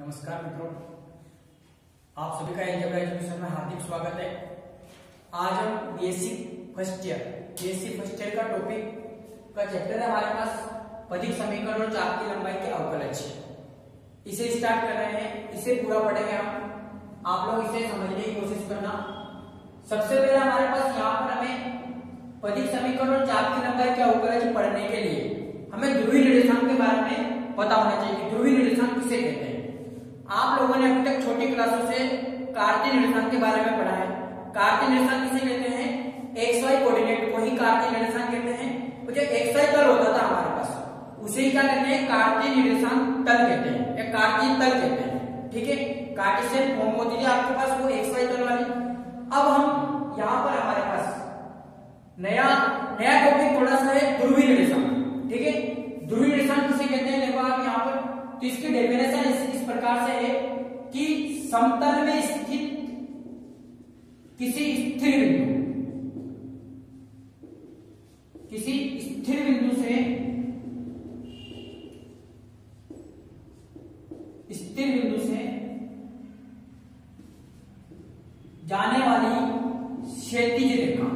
नमस्कार मित्रों, आप सभी का एंजल एजुकेशन में हार्दिक स्वागत है। आज हम बीएससी फर्स्ट ईयर का टॉपिक का चैप्टर है हमारे पास पदिक समीकरण और चाप की लंबाई के अवकलज। इसे स्टार्ट कर रहे हैं, इसे पूरा पढ़ेंगे हम। आप लोग इसे समझने की कोशिश करना। सबसे पहले हमारे पास यहाँ पर हमें पदिक समीकरण और चाप की लंबाई के अवकलज पढ़ने के लिए हमें ध्रुवीय निर्देशांक के बारे में पता होना चाहिए। ध्रुवीय निर्देशांक किसे कहते हैं? आप लोगों ने अभी तक छोटी क्लासों से कार्तीय निर्देशांक के बारे में पढ़ा है। कार्तीय निर्देशांक किसे कहते हैं? एक्स वाई कोऑर्डिनेट को ही कार्तीय निर्देशांक कहते हैं। तो जो एक्स वाई तल होता था हमारे पास, उसे ही क्या कहते हैं? कार्तीय निर्देशांक तल कहते हैं या कार्तीय तल कहते हैं। ठीक है, कार्टेशियन फॉर्म होती है आपके पास वो एक्स वाई तल वाली। अब हम यहाँ पर हमारे पास नया टॉपिक थोड़ा सा है ध्रुवीय निर्देशांक। ठीक है, ध्रुवीय निर्देशांक किसे कहते हैं? देखो आप यहाँ पर, तो इसकी डेफिनेशन इस प्रकार से है कि समतल में स्थित किसी स्थिर बिंदु से जाने वाली क्षैतिज रेखा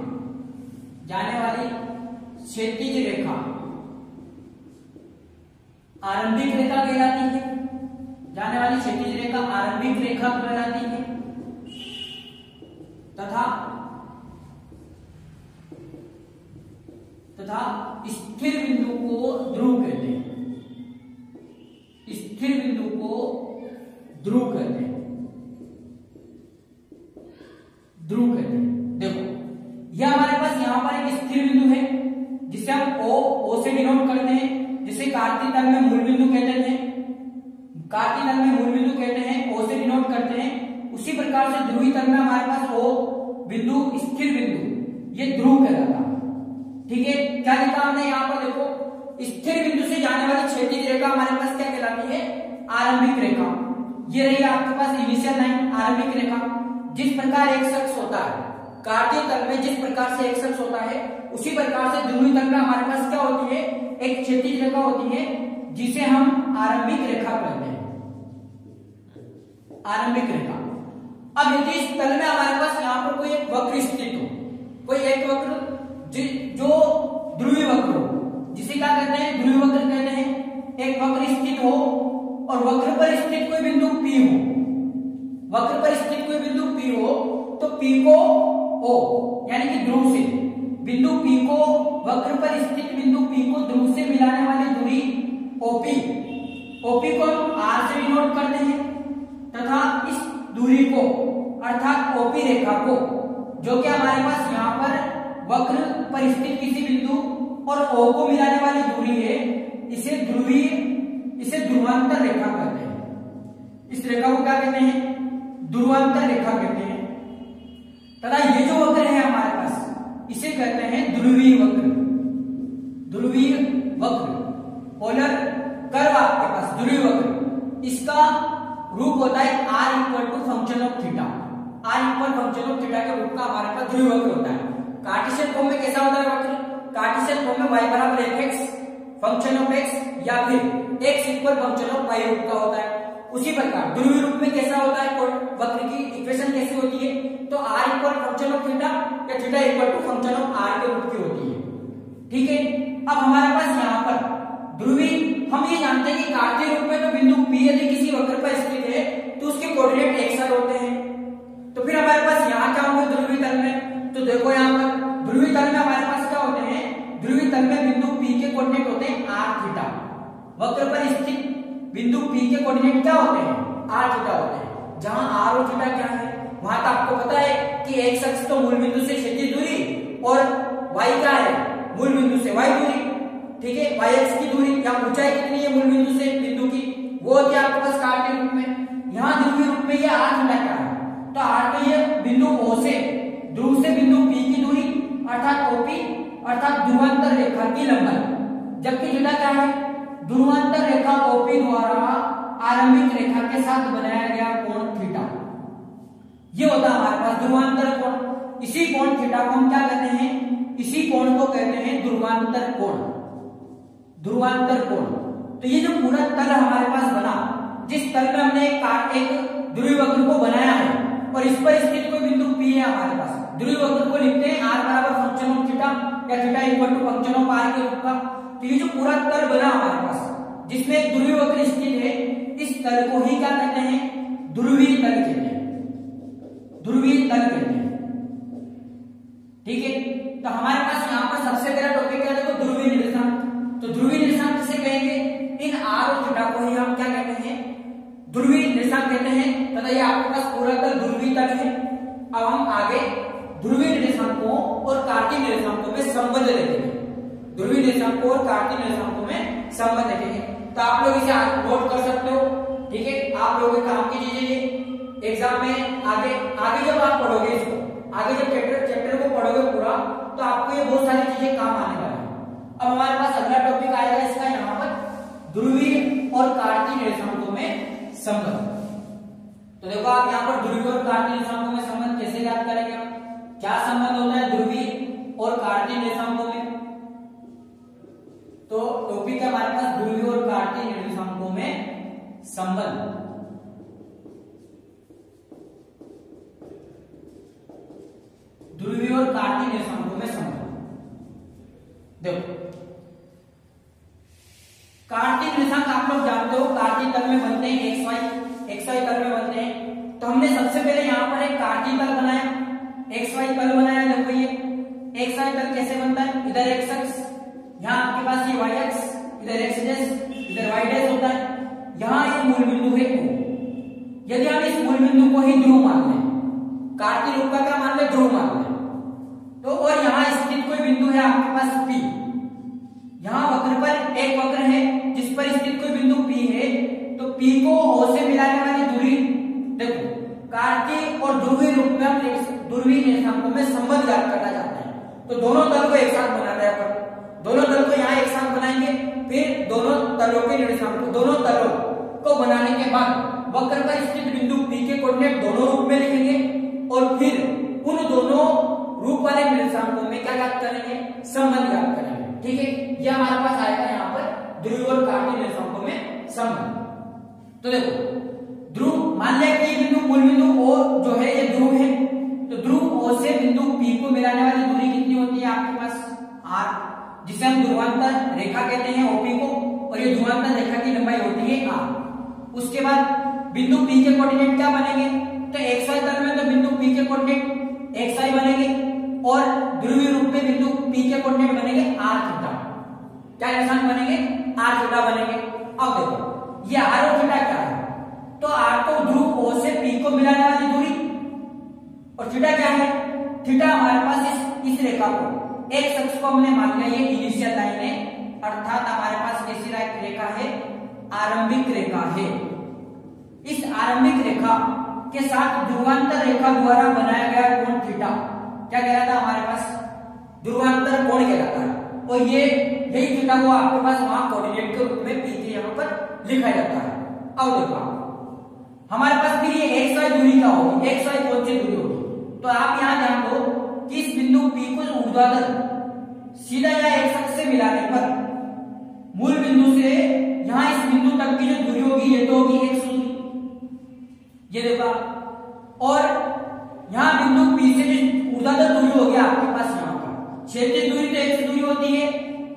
आरंभिक रेखा कहलाती है। जाने वाली क्षैतिज रेखा आरंभिक रेखा कहलाती है तथा स्थिर बिंदु को ध्रुव कहते हैं। स्थिर बिंदु को ध्रुव कहते हैं। देखो, यह हमारे पास यहाँ पर एक स्थिर बिंदु है जिसे हम ओ से डिनोट करते हैं, जिसे कार्तीय तल में मूल बिंदु कहते हैं। कार्तीय तल में मूल बिंदु कहते हैं, ओ से डिनोट करते हैं। उसी प्रकार से ध्रुवीय तल में हमारे पास ओ बिंदु, स्थिर बिंदु, ये ध्रुव कहलाता है। ठीक है, क्या लिखा हमने यहाँ पर? देखो, स्थिर बिंदु से जाने वाली क्षैतिज रेखा हमारे पास क्या कहलाती है? आरंभिक रेखा। ये रही आपके पास इनिशियल लाइन, आरंभिक रेखा। जिस प्रकार एक शख्स होता है कार्तीय तल में, जिस प्रकार से एक शख्स होता है, उसी प्रकार से ध्रुवीय तल में हमारे पास क्या होती है? एक क्षैतिज रेखा होती है जिसे हम आरंभिक रेखा कहते हैं। आरंभिक रेखा। अब यदि इस तल में हमारे पास यहाँ पर कोई एक वक्र स्थित हो, कोई एक वक्र जो ध्रुवीय वक्र हो, जिसे क्या कहते हैं? ध्रुवीय वक्र कहते हैं। एक वक्र स्थित हो और वक्र पर स्थित कोई बिंदु P हो, वक्र पर स्थित कोई बिंदु P हो, तो P को O यानी कि ध्रुव से बिंदु P को, वक्र पर स्थित बिंदु P को ध्रुव से मिलाने वाली दूरी OP को हम R से डिनोट करते हैं तथा इस दूरी को अर्थात OP रेखा को, जो कि हमारे पास यहाँ पर वक्र पर स्थित किसी बिंदु और O को मिलाने वाली दूरी है, इसे ध्रुवांतर रेखा कहते हैं। इस रेखा को क्या कहते हैं? ध्रुवांतर रेखा कहते हैं। तथा ये जो वक्र है हमारे पास, इसे कहते हैं ध्रुवीय वक्र। पोलर कर्व आपके पास ध्रुवीय वक्र, इसका रूप होता है R equal to function of theta. R equal function of theta के रूप का हमारे पास ध्रुवीय वक्र होता है। कार्टेशियन फॉर्म में कैसा होता है वक्र? कार्टेशियन फॉर्म में y बराबर fx फंक्शन ऑफ x या फिर x equal function of y रूप का होता है। उसी प्रकार ध्रुवीय रूप में कैसा होता है? वक्र की इक्वेशन कैसी होती है? तो r equal function of theta या theta equal to function of r के रूप की होती है। ठीक है, अब हमारे पास यहाँ पर ध्रुवीय, हम ये जानते हैं कि कार्तीय रूप में तो बिंदु P यदि किसी वक्र पर स्थित है तो उसके कोऑर्डिनेट एक्स होते हैं। तो फिर हमारे पास यहाँ क्या होंगे ध्रुवीय तल में? तो देखो यहाँ पर ध्रुवीय तल में हमारे पास क्या होते हैं? ध्रुवीय तल में बिंदु P के कोऑर्डिनेट होते हैं r थीटा। वक्र पर स्थित बिंदु P के कोऑर्डिनेट क्या होते हैं? r थीटा होते हैं। जहां r और थीटा क्या है, वहां तो आपको पता है कि x अक्ष तो मूल बिंदु से क्षैतिज दूरी और y क्या है? मूल बिंदु से y दूरी। ठीक है, y अक्ष की दूरी या ऊंचाई कितनी है मूल बिंदु से बिंदु की, वो होती है आपके पास कार्तीय रूप में। यहाँ ध्रुवीय रूप में ये r थीटा क्या है? तो r पे ये बिंदु O से, ध्रुव से बिंदु P की दूरी अर्थात OP अर्थात ध्रुवांतर रेखा की लंबाई। जबकि थीटा क्या है? ध्रुवांतर रेखा OP द्वारा आरंभिक रेखा के साथ बनाया गया कोण थीटा। ये होता है हमारे पास ध्रुवांतर कोण। इसी कोण थीटा को हम क्या कहते हैं? इसी कोण को कहते हैं ध्रुवांतर कोण। ध्रुवांतर कोण। तो ये जो पूरा तल हमारे पास बना, जिस तल में हमने एक एक ध्रुवीय वक्र को बनाया है और इस पर स्थित कोई बिंदु P है हमारे पास। ध्रुवीय वक्र को लिखते हैं r बराबर फंक्शन ऑफ थीटा या theta equal to function of r के रूप का। तो ये जो पूरा तल बना हमारे पास जिसमें एक ध्रुवीय वक्र स्थित है, इस तल को ही क्या कहते हैं? ध्रुवीय तल कहते हैं, ध्रुवीय तल कहते हैं। ठीक है, तो हमारे पास यहाँ पर सबसे पहला टॉपिक क्या है? देखो ध्रुवीय निर्देशांक। तो ध्रुवीय निर्देशांक किसे कहेंगे? इन r और थीटा को ही हम क्या कहते हैं? ध्रुवीय निर्देशांक कहते हैं। तथा ये आपके पास पूरा तल ध्रुवीय तल है। अब हम आगे ध्रुवीय निर्देशांकों और कार्तीय निर्देशांकों में संबंध देखेंगे। ध्रुवीय निर्देशांकों और कार्तीय निर्देशांकों में संबंध देखेंगे। तो आप लोग इसे नोट कर सकते हो। ठीक है, आप लोगों के काम की चीजें ये एग्जाम में आगे जब आप पढ़ोगे इसको, आगे जब चैप्टर को पढ़ोगे पूरा, तो आपको ये बहुत सारी चीजें काम आने वाली है। अब हमारे पास अगला टॉपिक आएगा इसका यहाँ पर ध्रुवीय और कार्तीय निर्देशांकों में संबंध। तो देखो आप यहाँ पर ध्रुवीय और कार्तीय निर्देशांकों में संबंध कैसे याद करेंगे? क्या संबंध होता है ध्रुवीय और कार्तीय निर्देशांकों में? तो टॉपिक है हमारे पास ध्रुवीय और कार्तीय निर्देशांकों में संबंध। ध्रुवीय और कार्तीय निर्देशांकों में संबंध। देखो कार्तीय निर्देशांक आप लोग जानते हो, कार्तीय तल में बनते हैं XY तल में बनते हैं। तो हमने सबसे पहले यहाँ पर एक कार्तीय तल बनाया, XY तल बनाया। देखो ये XY तल कैसे बनता है? इधर X अक्ष, यहाँ आपके पास ये Y अक्ष, इधर X डैश, इधर Y डैश होता है। यहाँ ये मूल बिंदु है O। यदि हम इस मूल बिंदु को ही ध्रुव मान लें, कार्तीय रूप का क्या मान लें? ध्रुव मान लें। तो और यहाँ स्थित कोई बिंदु है आपके पास P। यहाँ वक्र पर एक वक्र है जिस पर स्थित कोई बिंदु P है। तो P को O से मिलाने वाली दूरी, देखो कार्तीय और ध्रुवीय रूप में हम ध्रुवीय निर्देशांकों में संबंध ज्ञात करना चाहते हैं। तो दोनों तल को एक साथ बनाना है अपन, दोनों तल को यहाँ एक साथ बनाएंगे। फिर दोनों तलों के निर्देशांक, दोनों तलों को बनाने के बाद वक्र पर स्थित बिंदु P के कोऑर्डिनेट दोनों रूप में लिखेंगे और फिर उन दोनों रूप वाले निर्देशांकों में क्या ज्ञात करेंगे? संबंध ज्ञात करेंगे। ठीक है, यह हमारे पास आएगा यहाँ पर ध्रुवीय और कार्तीय निर्देशांकों में संबंध। तो देखो ध्रुव, मान लिया कि ये बिंदु मूल बिंदु O जो है ये ध्रुव है। तो ध्रुव O से बिंदु P को मिलाने वाली दूरी कितनी होती है आपके पास? R, जिसे हम ध्रुवांतर रेखा कहते हैं OP को, और ये ध्रुवांतर रेखा की लंबाई होती है R। उसके बाद बिंदु P के कोऑर्डिनेट क्या बनेंगे? तो XY तल में तो बिंदु P के कोऑर्डिनेट XY बनेंगे और ध्रुवीय रूप में बिंदु P के कोऑर्डिनेट बनेंगे R थीटा। क्या निशान बनेंगे? R थीटा बनेंगे। अब देखो ये R और थीटा क्या है? तो R तो ध्रुव O से P को मिलाने वाली दूरी, और थीटा क्या है? थीटा हमारे पास इस रेखा को, एक अक्ष को हमने मान लिया ये इनिशियल लाइन है, अर्थात हमारे पास कैसी रेखा है? आरंभिक रेखा है। इस आरंभिक रेखा के साथ ध्रुवांतर रेखा द्वारा बनाया गया कोण थीटा क्या कहलाता है? हमारे पास ध्रुवांतर कोण कहलाता है। और ये यही थीटा को आपके पास वहां कोऑर्डिनेट के रूप में P के यहाँ पर लिखा जाता है। अब देखो हमारे पास फिर ये XY दूरी क्या होगी? XY कौन सी दूरी होगी? तो आप यहाँ ध्यान दो कि इस बिंदु P को ऊर्ध्वाधर सीधा या X अक्ष से मिलाने पर मूल बिंदु से यहाँ इस बिंदु तक की जो दूरी होगी ये तो होगी X दूरी, ये देखो। और यहाँ बिंदु P से जो ऊर्ध्वाधर दूरी होगी आपके पास यहाँ पर, क्षैतिज दूरी तो X दूरी होती है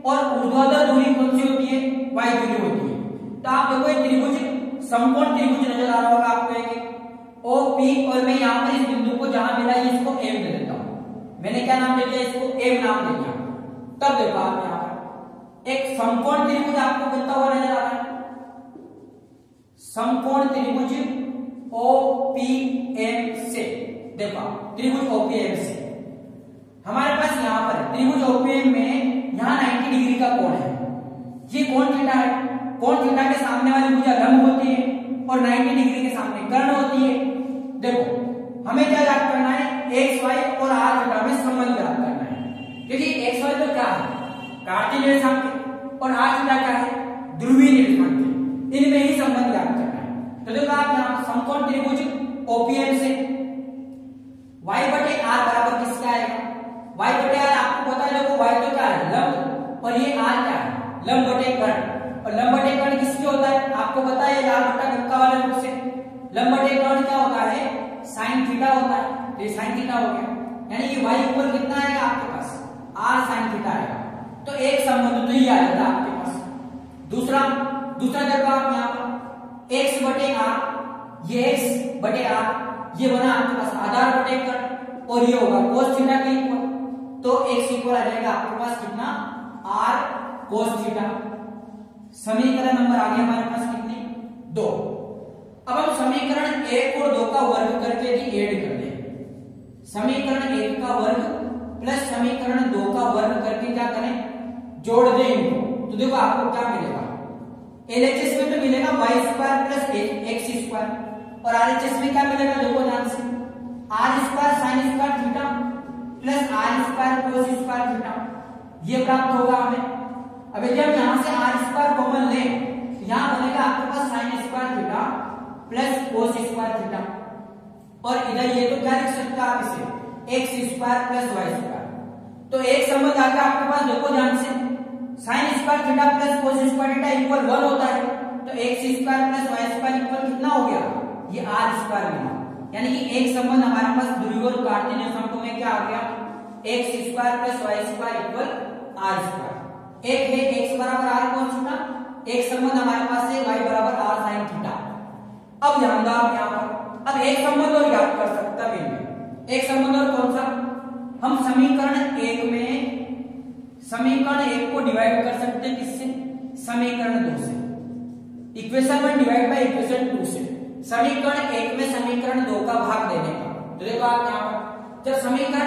और ऊर्ध्वाधर दूरी कौन सी होती है? Y दूरी होती है। तो आप देखो त्रिभुज, समकोण त्रिभुज नजर आ रहा होगा आपको एक OP, और मैं यहाँ पर इस बिंदु को जहां मिला इसको M दे देता हूं। मैंने क्या नाम दे दिया? इसको M नाम दे दिया। तब देखो आप यहाँ पर एक समकोण त्रिभुज आपको बनता हुआ नजर आ रहा है, समकोण त्रिभुज OPM से। देखो त्रिभुज OPM से हमारे पास यहाँ पर त्रिभुज OPM में यहाँ 90 डिग्री का कोण है। ये कोण थीटा है। कोण थीटा के सामने वाली भुजा लंब होती है और 90 डिग्री के सामने कर्ण होती है। देखो हमें क्या याद करना है? XY और R थीटा में संबंध याद करना है, क्योंकि XY तो क्या है? कार्तीय निर्देशांक, और R थीटा क्या है? ध्रुवीय निर्देशांक। इनमें ही संबंध याद करना है। तो देखो आप यहाँ समकोण त्रिभुज OPM से Y बटे R बराबर किसका आएगा? Y बटे R आपको पता है। देखो Y तो क्या है? लंब, और ये R क्या है? लंब बटे कर्ण। और लंब बटे कर्ण किसके होता है? आपको पता है लाल बट्टा कक्का वाले रूप से। लंब बटे कर्ण क्या होता है, साइन थीटा होता है, तो ये साइन थीटा हो गया, यानी कि y इक्वल कितना आएगा आपके पास, r साइन थीटा आएगा। तो एक संबंध तो ये आ जाता है आपके पास। दूसरा देखो आप यहाँ पर x बटे r, ये x बटे r, ये बना आपके पास आधार बटे कर्ण, और ये होगा cos थीटा के इक्वल, तो x इक्वल आ जाएगा आपके पास कितना, r cos थीटा। समीकरण नंबर आ गया हमारे पास कितने, 2। अब हम समीकरण 1 और 2 का वर्ग करके भी ऐड कर दें। समीकरण 1 का वर्ग प्लस समीकरण 2 का वर्ग करके क्या करें, जोड़ दें इनको, तो देखो आपको क्या मिलेगा, LHS में तो मिलेगा y square plus x square, और RHS में क्या मिलेगा देखो ध्यान से, r square sine square theta plus r square कोस स्क्वायर थीटा, ये प्राप्त होगा हमें। अब यदि हम यहां से r स्क्वायर कॉमन लें, यहां बनेगा आपके पास sine square theta plus cos square theta, और इधर ये तो क्या लिख सकते हो आप इसे, x square plus y square. तो एक संबंध आ गया आपके पास, देखो ध्यान से, sign square theta plus cos square theta equal 1 होता है, तो x square plus y square equal कितना हो गया, ये r स्क्वायर मिला। यानी कि एक संबंध हमारे पास ध्रुवीय और कार्टेशियन समकोण में क्या आ गया, x square plus y square equal r square. एक है x बराबर r cos थीटा, एक संबंध हमारे पास है y बराबर r sin थीटा। अब ध्यान दो आप यहाँ पर, अब एक संबंध और याद कर सकता है, एक संबंध और कौन सा, हम समीकरण 1 में समीकरण 1 को डिवाइड कर सकते हैं किससे, समीकरण 2 से, इक्वेशन 1 डिवाइड बाय इक्वेशन 2 से, समीकरण 1 में समीकरण 2 का भाग देने का। तो देखो आप यहाँ पर जब समीकरण